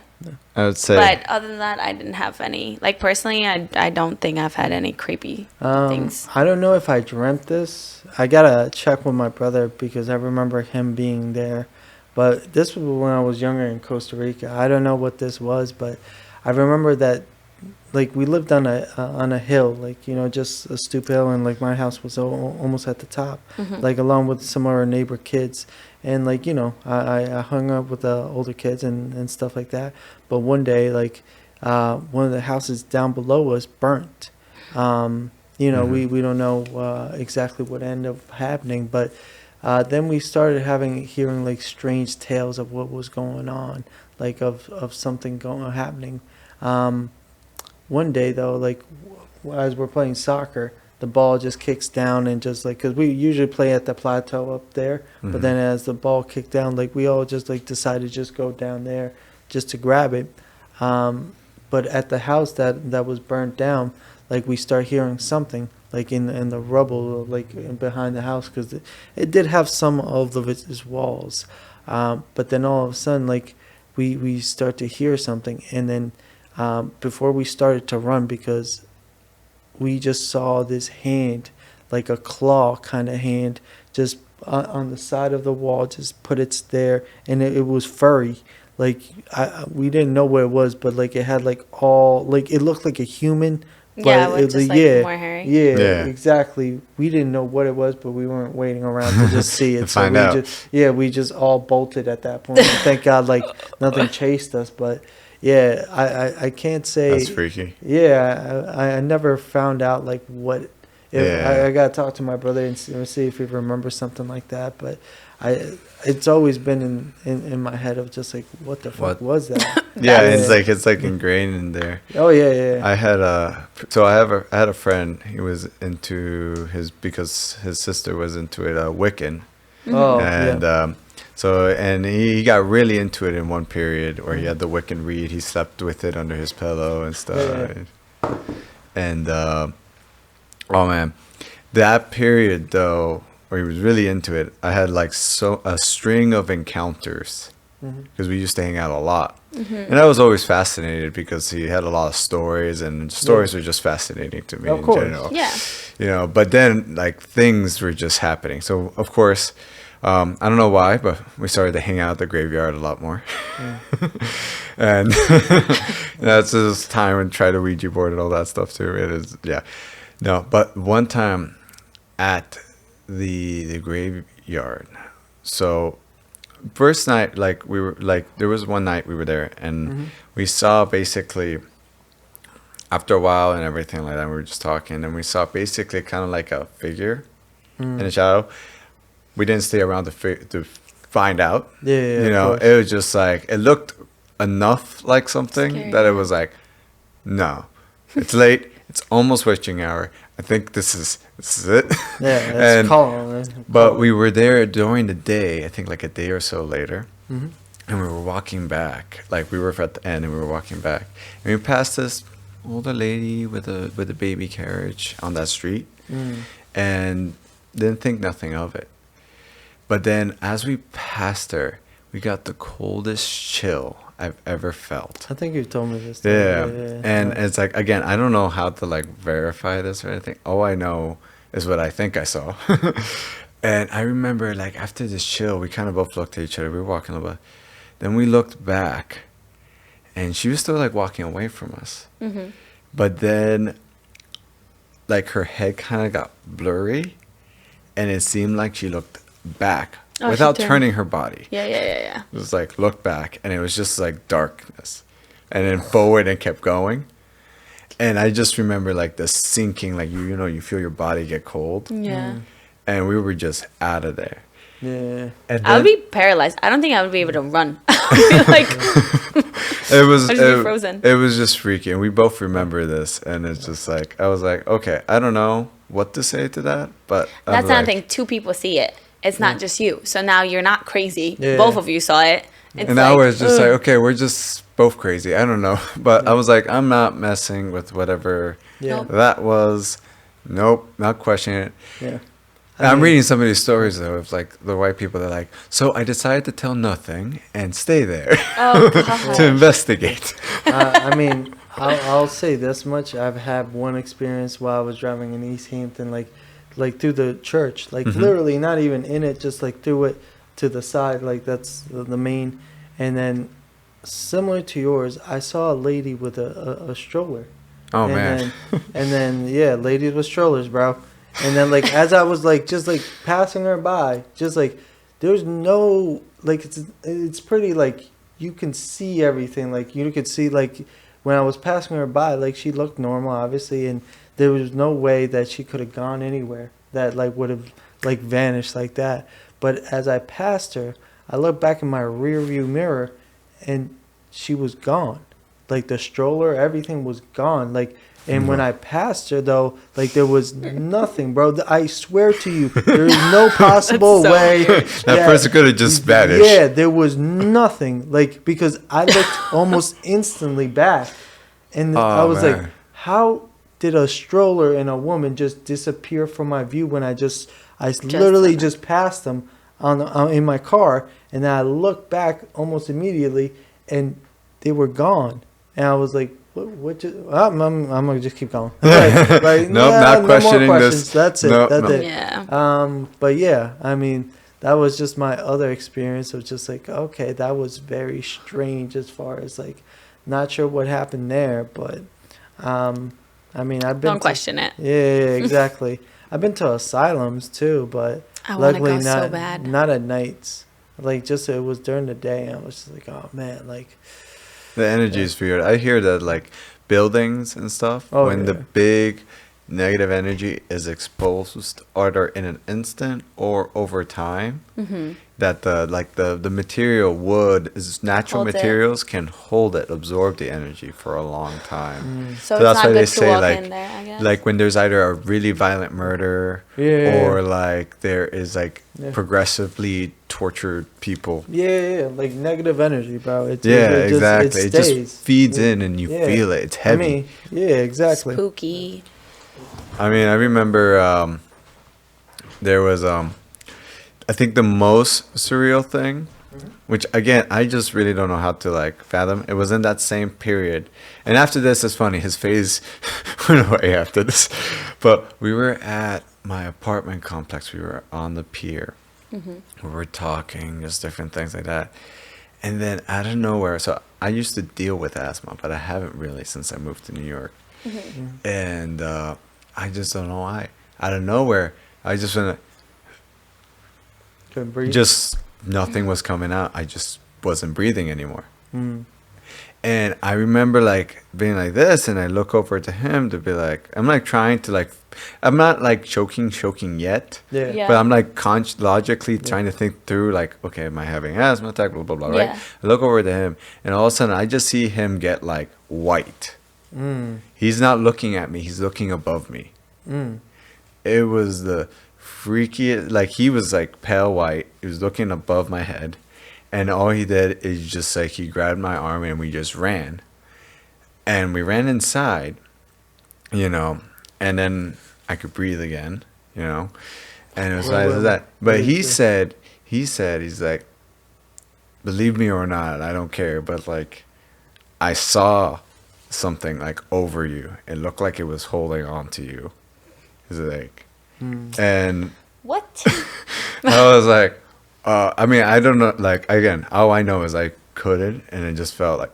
I would say. But other than that, I didn't have any. Like, personally, I don't think I've had any creepy things. I don't know if I dreamt this. I gotta check with my brother because I remember him being there. But this was when I was younger in Costa Rica. I don't know what this was, but I remember that, like, we lived on a hill, like, you know, just a stoop hill, and like my house was almost at the top, like along with some of our neighbor kids, and like, you know, I hung up with the older kids and stuff like that. But one day, like, one of the houses down below us burnt. You know, we don't know exactly what ended up happening, but then we started hearing like strange tales of what was going on, like of something happening. One day though, like as we're playing soccer, the ball just kicks down and just like, because we usually play at the plateau up there, but then as the ball kicked down, like we all just like decided to just go down there just to grab it. But at the house that was burnt down, like we start hearing something like in the rubble, like behind the house, because it did have some of its walls. But then all of a sudden, like we start to hear something, and then before we started to run, because we just saw this hand, like a claw kind of hand, just on the side of the wall, just put its there, and it was furry. Like we didn't know what it was, but like it had like like it looked like a human. Yeah, with just like more hairy. Yeah, exactly. We didn't know what it was, but we weren't waiting around to just see it. To find out. We just all bolted at that point. Thank God, like nothing chased us. But yeah, I can't say. That's freaky. Yeah, I never found out like what. I gotta talk to my brother and see if he remembers something like that. But it's always been in my head of just like, what the fuck was that? Yeah, it's like ingrained in there. Oh yeah. I had I had a friend. He was into because his sister was into it, Wiccan. Oh, and yeah. And he got really into it in one period where he had the Wiccan read. He slept with it under his pillow and stuff. Yeah. And oh man, that period though, where he was really into it, I had like a string of encounters because we used to hang out a lot, and I was always fascinated because he had a lot of stories, and stories were just fascinating to me in general. Yeah, you know. But then like things were just happening. So of course, I don't know why, but we started to hang out at the graveyard a lot more, and that's this time and try to Ouija board and all that stuff too. It is no, but one time at the graveyard. So first night, like we were like, there was one night we were there, and we saw basically after a while and everything like that, we were just talking, and we saw basically kind of like a figure in a shadow. We didn't stay around to find out. Yeah, you know, it was just like, it looked enough like something Scary. that it was like, no, it's late. It's almost witching hour. I think this is it. Yeah, that's calm. But we were there during the day, I think like a day or so later. And we were walking back. Like we were at the end and we were walking back. And we passed this older lady with a baby carriage on that street. And didn't think nothing of it. But then as we passed her, we got the coldest chill I've ever felt. I think you told me this. Yeah. And it's like, again, I don't know how to like verify this or anything. All I know is what I think I saw. And I remember like after this chill, we kind of both looked at each other. We were walking a little bit. Then we looked back and she was still like walking away from us. But then like her head kind of got blurry and it seemed like she looked back without turning her body. Yeah. It was like, look back, and it was just like darkness. And then forward and kept going. And I just remember like the sinking, like you know, you feel your body get cold. Yeah. And we were just out of there. Yeah. And I would be paralyzed. I don't think I would be able to run. I would be like, it was I'd just be frozen. It was just freaky, and we both remember this. And it's just like, I was like, okay, I don't know what to say to that, but that's another thing. Two people see it. It's not just you. So now you're not crazy. Yeah. Both of you saw it. It's and now like, it's just like, okay, we're just both crazy. I don't know. But I was like, I'm not messing with whatever Yeah. that was. Nope, not questioning it. Yeah. I'm reading some of these stories though of like the white people. They're like, so I decided to tell nothing and stay there Oh god. to investigate. I mean, I'll say this much: I've had one experience while I was driving in East Hampton, like through the church, like literally not even in it, just like through it to the side, like that's the main, and then similar to yours, I saw a lady with a stroller. Oh and man. Then yeah, ladies with strollers, bro. And then like as I was like just like passing her by, just like there's no like it's pretty like you can see everything. Like you could see like when I was passing her by, like she looked normal obviously, and there was no way that she could have gone anywhere that like would have like vanished like that. But as I passed her, I looked back in my rear view mirror and she was gone. Like the stroller, everything was gone. Like, and when I passed her though, like there was nothing, bro. I swear to you, there is no possible so way That person could have just vanished. Yeah, there was nothing. Like because I looked almost instantly back, and I was man. like, how did a stroller and a woman just disappear from my view when I literally just passed them on in my car, and then I looked back almost immediately, and they were gone. And I was like, what just, I'm going to just keep going. Like, Nope, not questioning more this. questions. That's it. Nope, That's nope. it. Yeah. But yeah, I mean, that was just my other experience of just like, okay, that was very strange as far as like, not sure what happened there. But, I mean, I've been Don't question it. Yeah, exactly. I've been to asylums too, but I want to luckily go not, so bad. not at nights. Like just it was during the day. I was just like, oh man, like. The energy is weird. I hear that like buildings and stuff, when the big negative energy is exposed either in an instant or over time, that the material wood is natural Holds it. materials can hold it, absorb the energy for a long time. So that's it's why not they good to say walk like in there, I guess. like when there's either a really violent murder or like there is like progressively tortured people. Yeah, like negative energy, bro. It Exactly. It It stays. just feeds in and you feel it. It's heavy. I mean, yeah, exactly. Spooky. I mean, I remember there was I think the most surreal thing, which again I just really don't know how to like fathom. It was in that same period, and after this, it's funny. His face went away after this, but we were at my apartment complex. We were on the pier. We were talking, just different things like that, and then out of nowhere. So I used to deal with asthma, but I haven't really since I moved to New York, and I just don't know why. Out of nowhere, I just went. Couldn't breathe. Just nothing was coming out. I just wasn't breathing anymore. And I remember like being like this, and I look over to him to be like, I'm like trying to like, I'm not like choking yet, Yeah. but I'm like logically trying to think through like, okay, am I having asthma attack, blah, blah, blah, right? Yeah. I look over to him, and all of a sudden I just see him get like white. He's not looking at me, he's looking above me. It was the freakiest, like he was like pale white, he was looking above my head. And all he did is just like he grabbed my arm and we just ran. And we ran inside, you know, and then I could breathe again, you know. And it was like that. But he said, he's like, believe me or not, I don't care. But like, I saw something like over you. It looked like it was holding on to you. He's like, and What? I was like, I mean, I don't know. Like again, all I know is I couldn't, and it just felt like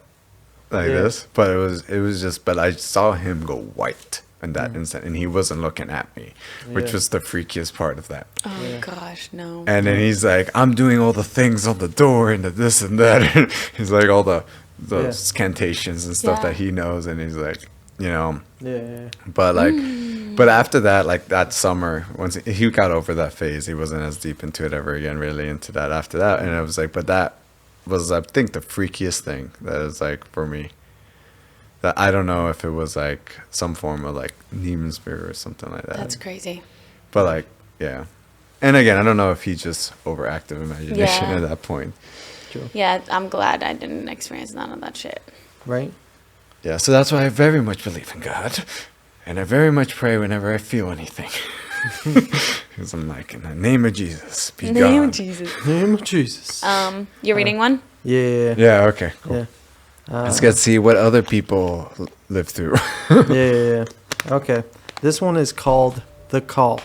this. But it was just. But I saw him go white in that instant, and he wasn't looking at me, which was the freakiest part of that. Oh gosh, no. And then he's like, I'm doing all the things on the door and the this and that. And he's like all the scantations and stuff that he knows, and he's like, you know. Yeah. But like, but after that, like that summer, once he got over that phase, he wasn't as deep into it ever again, really into that after that. And I was like, but that was, I think, the freakiest thing that is like for me. That I don't know if it was like some form of like demon spirit or something like that. That's crazy. But like, yeah. And again, I don't know if he's just overactive imagination at that point. True. Yeah, I'm glad I didn't experience none of that shit. Right? Yeah, so that's why I very much believe in God. And I very much pray whenever I feel anything. Because I'm like, in the name of Jesus, be Name gone. of Jesus. Name of Jesus. You're reading one? Yeah. Yeah, okay, cool. Yeah. Let's get to see what other people live through. Yeah. Okay. This one is called The Call.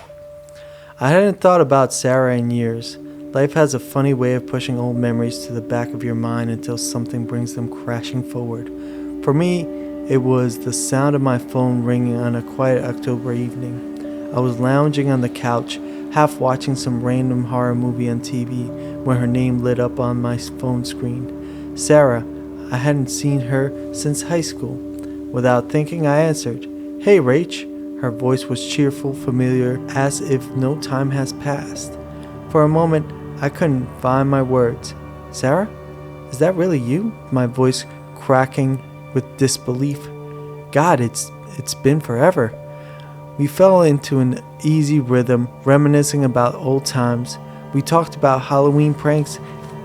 I hadn't thought about Sarah in years. Life has a funny way of pushing old memories to the back of your mind until something brings them crashing forward. For me, it was the sound of my phone ringing on a quiet October evening. I was lounging on the couch, half watching some random horror movie on TV, when her name lit up on my phone screen. Sarah. I hadn't seen her since high school. Without thinking, I answered, "Hey, Rach." Her voice was cheerful, familiar, as if no time has passed. For a moment, I couldn't find my words. "Sarah? Is that really you?" My voice cracking with disbelief. "God, it's been forever." We fell into an easy rhythm, reminiscing about old times. We talked about Halloween pranks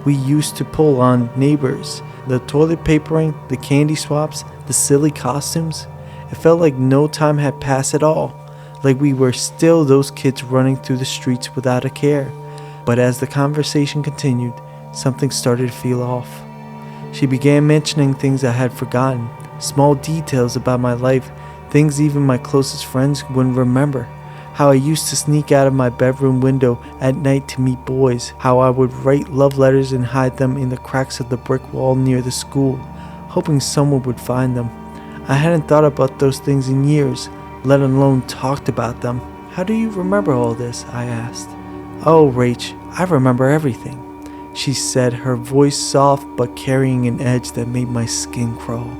we used to pull on neighbors, the toilet papering, the candy swaps, the silly costumes. It felt like no time had passed at all, like we were still those kids running through the streets without a care. But as the conversation continued, something started to feel off. She began mentioning things I had forgotten, small details about my life, things even my closest friends wouldn't remember. How I used to sneak out of my bedroom window at night to meet boys, how I would write love letters and hide them in the cracks of the brick wall near the school, hoping someone would find them. I hadn't thought about those things in years, let alone talked about them. "How do you remember all this?" I asked. "Oh, Rach, I remember everything," she said, her voice soft but carrying an edge that made my skin crawl.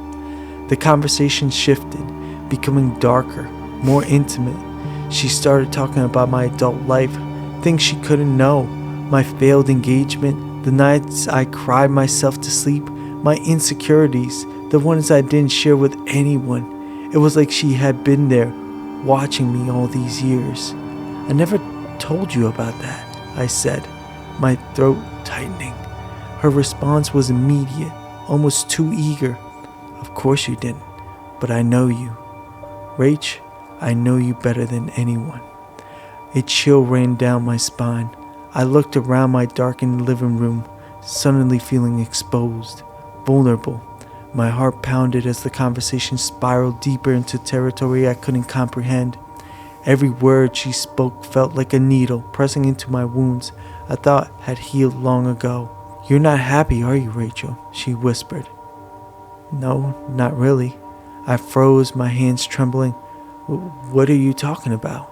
The conversation shifted, becoming darker, more intimate. She started talking about my adult life, things she couldn't know, my failed engagement, the nights I cried myself to sleep, my insecurities, the ones I didn't share with anyone. It was like she had been there, watching me all these years. "I never told you about that," I said, my throat tightening. Her response was immediate, almost too eager. "Of course you didn't, but I know you. Rach, I know you better than anyone." A chill ran down my spine. I looked around my darkened living room, suddenly feeling exposed, vulnerable. My heart pounded as the conversation spiraled deeper into territory I couldn't comprehend. Every word she spoke felt like a needle pressing into my wounds I thought had healed long ago. "You're not happy, are you, Rachel?" she whispered. "No, not really." I froze, my hands trembling. "What are you talking about?"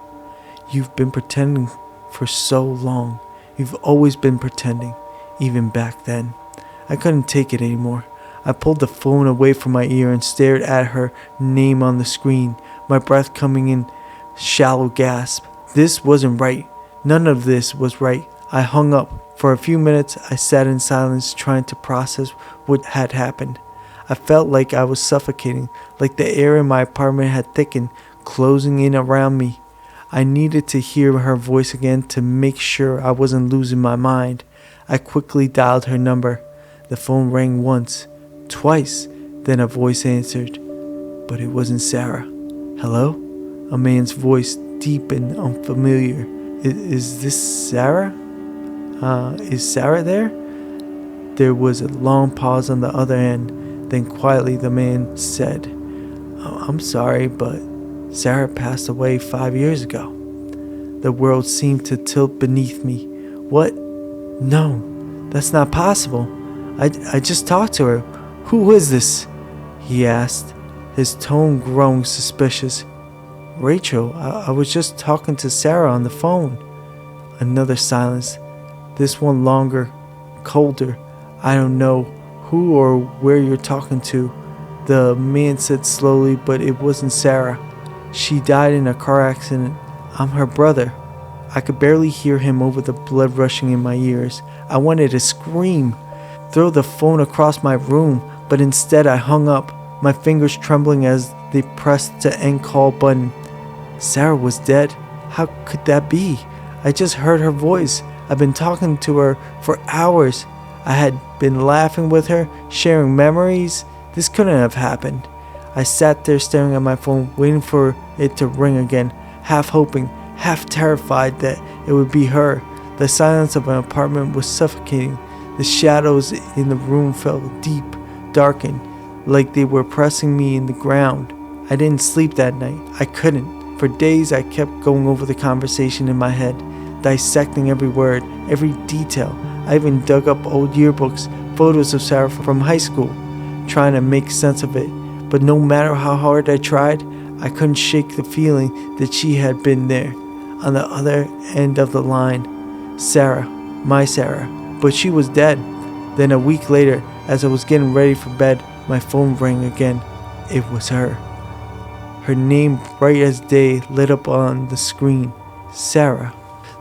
"You've been pretending for so long. You've always been pretending, even back then." I couldn't take it anymore. I pulled the phone away from my ear and stared at her name on the screen, my breath coming in shallow gasp. This wasn't right. None of this was right. I hung up. For a few minutes, I sat in silence, trying to process what had happened. I felt like I was suffocating, like the air in my apartment had thickened, closing in around me. I needed to hear her voice again to make sure I wasn't losing my mind. I quickly dialed her number. The phone rang once, twice, then a voice answered, but it wasn't Sarah. "Hello?" A man's voice, deep and unfamiliar. Is this Sarah? Is Sarah there?" There was a long pause on the other end. Then quietly the man said, "I'm sorry, but Sarah passed away 5 years ago." The world seemed to tilt beneath me. "What? No, that's not possible. I just talked to her. Who is this?" he asked, his tone growing suspicious. "Rachel, I was just talking to Sarah on the phone." Another silence, this one longer, colder. "I don't know who or where you're talking to," the man said slowly, but it wasn't Sarah. "She died in a car accident. I'm her brother." I could barely hear him over the blood rushing in my ears. I wanted to scream, throw the phone across my room, but instead I hung up, my fingers trembling as they pressed the end call button. Sarah was dead. How could that be? I just heard her voice. I've been talking to her for hours. I had been laughing with her, sharing memories. This couldn't have happened. I sat there staring at my phone, waiting for it to ring again, half hoping, half terrified that it would be her. The silence of my apartment was suffocating. The shadows in the room felt deep, darkened, like they were pressing me in the ground. I didn't sleep that night. I couldn't. For days I kept going over the conversation in my head, dissecting every word, every detail. I even dug up old yearbooks, photos of Sarah from high school, trying to make sense of it. But no matter how hard I tried, I couldn't shake the feeling that she had been there, on the other end of the line. Sarah, my Sarah. But she was dead. Then a week later, as I was getting ready for bed, my phone rang again. It was her. Her name, bright as day, lit up on the screen. Sarah.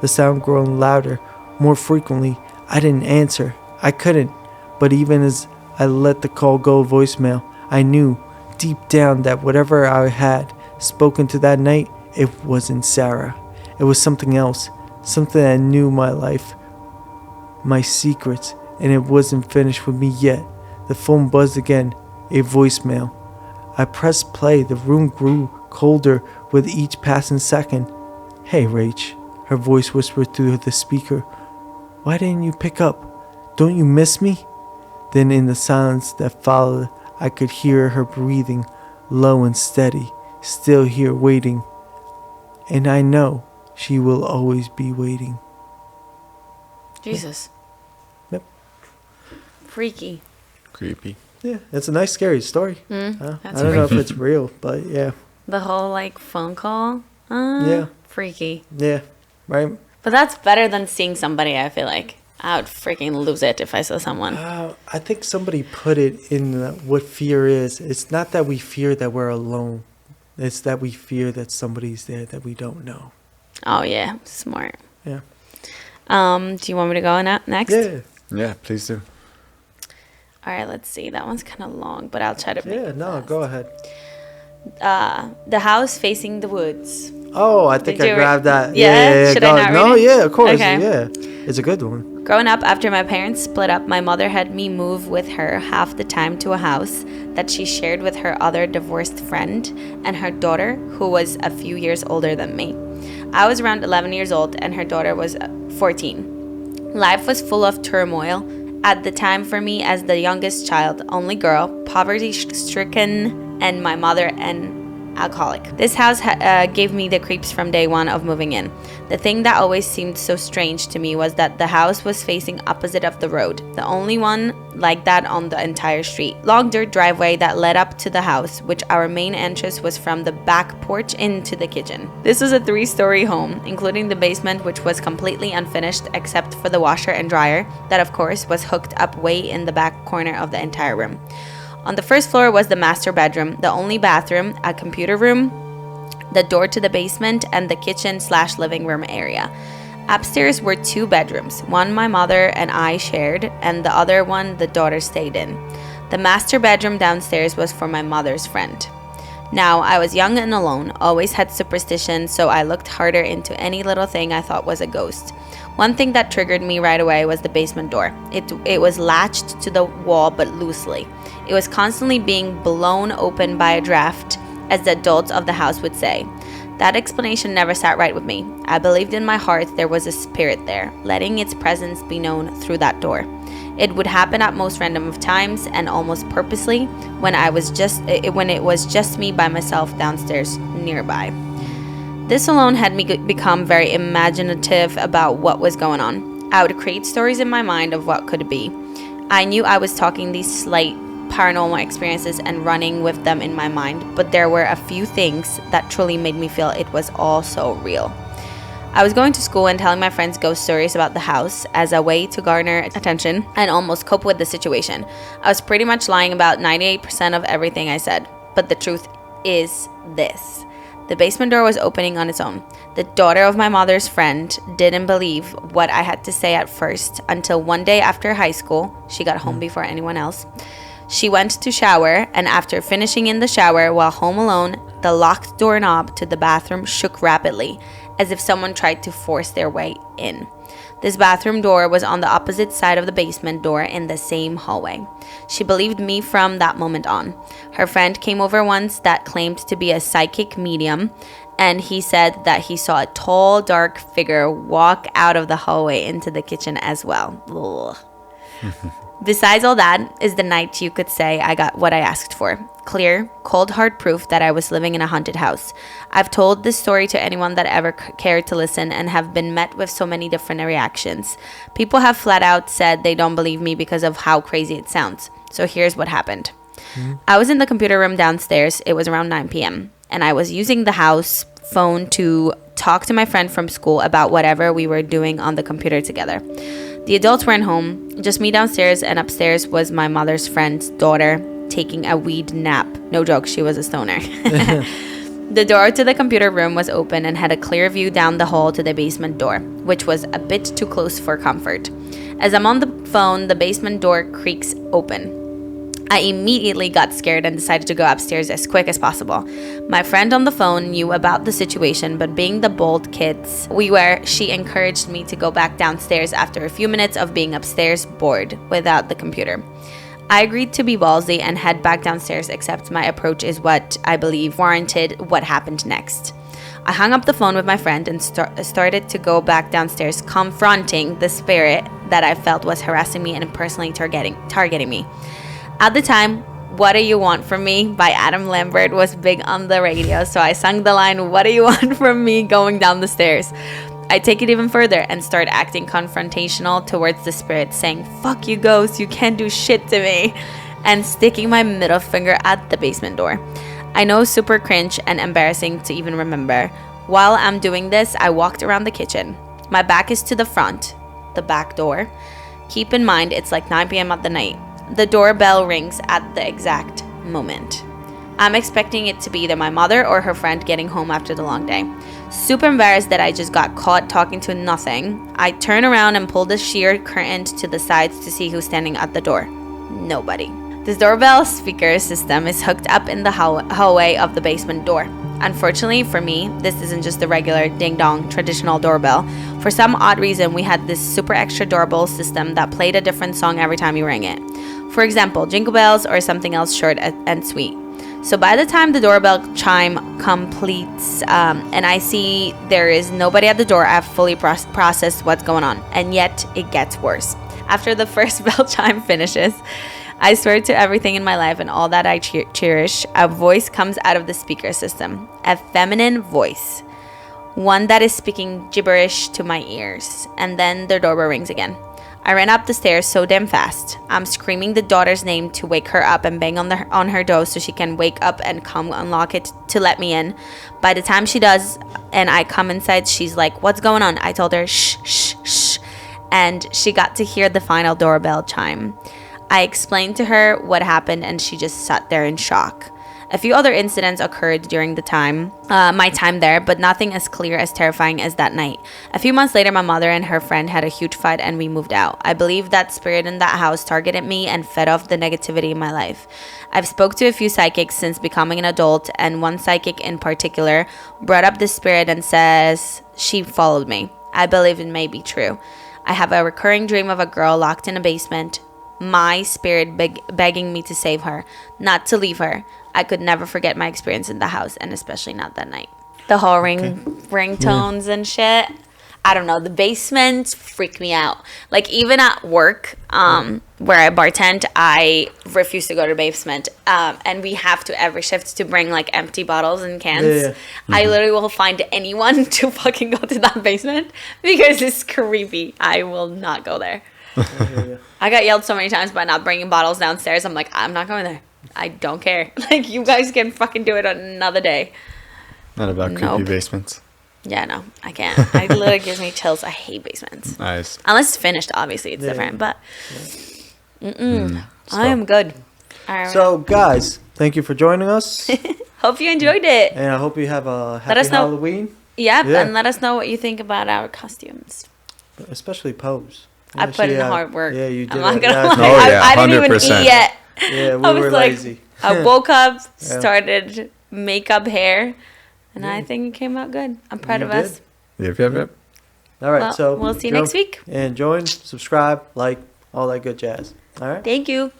The sound growing louder, more frequently. I didn't answer. I couldn't. But even as I let the call go voicemail, I knew deep down that whatever I had spoken to that night, it wasn't Sarah. It was something else. Something that knew my life, my secrets, and it wasn't finished with me yet. The phone buzzed again. A voicemail. I pressed play. The room grew colder with each passing second. Hey, Rach. Her voice whispered through the speaker. Why didn't you pick up? Don't you miss me? Then in the silence that followed, I could hear her breathing, low and steady, still here waiting. And I know she will always be waiting. Jesus. Yep. Freaky. Creepy. Yeah, it's a nice, scary story. I That's don't know if freaky. it's real, but yeah. The whole like phone call. Yeah. Freaky. Yeah, right? But that's better than seeing somebody, I feel like. I would freaking lose it if I saw someone. I think somebody put it in what fear is. It's not that we fear that we're alone. It's that we fear that somebody's there that we don't know. Oh, yeah. Smart. Yeah. Do you want me to go next? Yeah. Yeah, please do. All right, let's see. That one's kind of long, but I'll try to make Yeah, it no, fast. go ahead. The house facing the woods. Oh, I think Did I you grabbed that. Yeah? Should I go. not read No, it? yeah, of course. Okay. Yeah. It's a good one. Growing up, after my parents split up, my mother had me move with her half the time to a house that she shared with her other divorced friend and her daughter, who was a few years older than me. I was around 11 years old and her daughter was 14. Life was full of turmoil at the time for me as the youngest child, only girl, poverty-stricken, and my mother an alcoholic. This house gave me the creeps from day one of moving in. The thing that always seemed so strange to me was that the house was facing opposite of the road, the only one like that on the entire street. Long dirt driveway that led up to the house, which our main entrance was from the back porch into the kitchen. This was a 3-story home, including the basement, which was completely unfinished except for the washer and dryer, that of course was hooked up way in the back corner of the entire room. On the first floor was the master bedroom, the only bathroom, a computer room, the door to the basement, and the kitchen/living room area. Upstairs were 2 bedrooms, one my mother and I shared, and the other one the daughter stayed in. The master bedroom downstairs was for my mother's friend. Now, I was young and alone, always had superstition, so I looked harder into any little thing I thought was a ghost. One thing that triggered me right away was the basement door. It was latched to the wall but loosely. It was constantly being blown open by a draft, as the adults of the house would say. That explanation never sat right with me. I believed in my heart there was a spirit there, letting its presence be known through that door. It would happen at most random of times and almost purposely when it was just me by myself downstairs nearby. This alone had me become very imaginative about what was going on. I would create stories in my mind of what could be. I knew I was talking these slight paranormal experiences and running with them in my mind, but there were a few things that truly made me feel it was all so real. I was going to school and telling my friends ghost stories about the house as a way to garner attention and almost cope with the situation. I was pretty much lying about 98% of everything I said, but the truth is this. The basement door was opening on its own. The daughter of my mother's friend didn't believe what I had to say at first until one day after high school, she got home before anyone else. She went to shower, and after finishing in the shower while home alone, the locked doorknob to the bathroom shook rapidly, as if someone tried to force their way in. This bathroom door was on the opposite side of the basement door in the same hallway. She believed me from that moment on. Her friend came over once that claimed to be a psychic medium, and he said that he saw a tall, dark figure walk out of the hallway into the kitchen as well. Besides all that is the night you could say I got what I asked for. Clear, cold hard proof that I was living in a haunted house. I've told this story to anyone that ever cared to listen and have been met with so many different reactions. People have flat out said they don't believe me because of how crazy it sounds. So here's what happened. I was in the computer room downstairs. It was around 9 p.m. and I was using the house phone to talk to my friend from school about whatever we were doing on the computer together. The adults weren't home, just me downstairs, and upstairs was my mother's friend's daughter taking a weed nap. No joke, she was a stoner. The door to the computer room was open and had a clear view down the hall to the basement door, which was a bit too close for comfort. As I'm on the phone, the basement door creaks open. I immediately got scared and decided to go upstairs as quick as possible. My friend on the phone knew about the situation, but being the bold kids we were, she encouraged me to go back downstairs after a few minutes of being upstairs bored without the computer. I agreed to be ballsy and head back downstairs, except my approach is what I believe warranted what happened next. I hung up the phone with my friend and started to go back downstairs, confronting the spirit that I felt was harassing me and personally targeting me. At the time, What Do You Want From Me by Adam Lambert was big on the radio, so I sung the line, "What do you want from me?" going down the stairs. I take it even further and start acting confrontational towards the spirit, saying, "Fuck you, ghost, you can't do shit to me," and sticking my middle finger at the basement door. I know, super cringe and embarrassing to even remember. While I'm doing this, I walked around the kitchen. My back is to the front, the back door. Keep in mind, it's like 9 p.m. at the night. The doorbell rings at the exact moment. I'm expecting it to be either my mother or her friend getting home after the long day. Super embarrassed that I just got caught talking to nothing, I turn around and pull the sheer curtain to the sides to see who's standing at the door. Nobody. This doorbell speaker system is hooked up in the hallway of the basement door. Unfortunately for me, this isn't just the regular ding-dong traditional doorbell. For some odd reason, we had this super extra doorbell system that played a different song every time you rang it. For example, Jingle Bells or something else short and sweet. So by the time the doorbell chime completes and I see there is nobody at the door, I've fully processed what's going on. And yet it gets worse. After the first bell chime finishes, I swear to everything in my life and all that I cherish, a voice comes out of the speaker system. A feminine voice. One that is speaking gibberish to my ears. And then the doorbell rings again. I ran up the stairs so damn fast. I'm screaming the daughter's name to wake her up and bang on her door so she can wake up and come unlock it to let me in. By the time she does and I come inside, she's like, "What's going on?" I told her, "Shh, shh, shh." And she got to hear the final doorbell chime. I explained to her what happened and she just sat there in shock. A few other incidents occurred during my time there, but nothing as clear as terrifying as that night. A few months later, my mother and her friend had a huge fight and we moved out. I believe that spirit in that house targeted me and fed off the negativity in my life. I've spoke to a few psychics since becoming an adult, and one psychic in particular brought up this spirit and says she followed me. I believe it may be true. I have a recurring dream of a girl locked in a basement, my spirit begging me to save her, not to leave her. I could never forget my experience in the house, and especially not that night. The whole ringtones and shit. I don't know. The basement freaked me out. Like, even at work, where I bartend, I refuse to go to the basement. And we have to every shift to bring like empty bottles and cans. Yeah. Mm-hmm. I literally will find anyone to fucking go to that basement because it's creepy. I will not go there. I got yelled so many times by not bringing bottles downstairs. I'm like, I'm not going there. I don't care. Like, you guys can fucking do it on another day. Not about creepy basements. Yeah, no, I can't. It literally gives me chills. I hate basements. Nice. Unless it's finished, obviously it's different. But I am good. All right. So, guys, thank you for joining us. Hope you enjoyed it. And I hope you have a happy Halloween. Yeah, and let us know what you think about our costumes. Especially Pose. I put in the hard work. Yeah, you did. I'm not gonna lie. Oh, yeah, I didn't even eat yet. Yeah, we were lazy. I woke up, started makeup, hair, and I think it came out good. I'm proud of us. Yep. All right, so we'll see you next week. And join, subscribe, like, all that good jazz. All right. Thank you.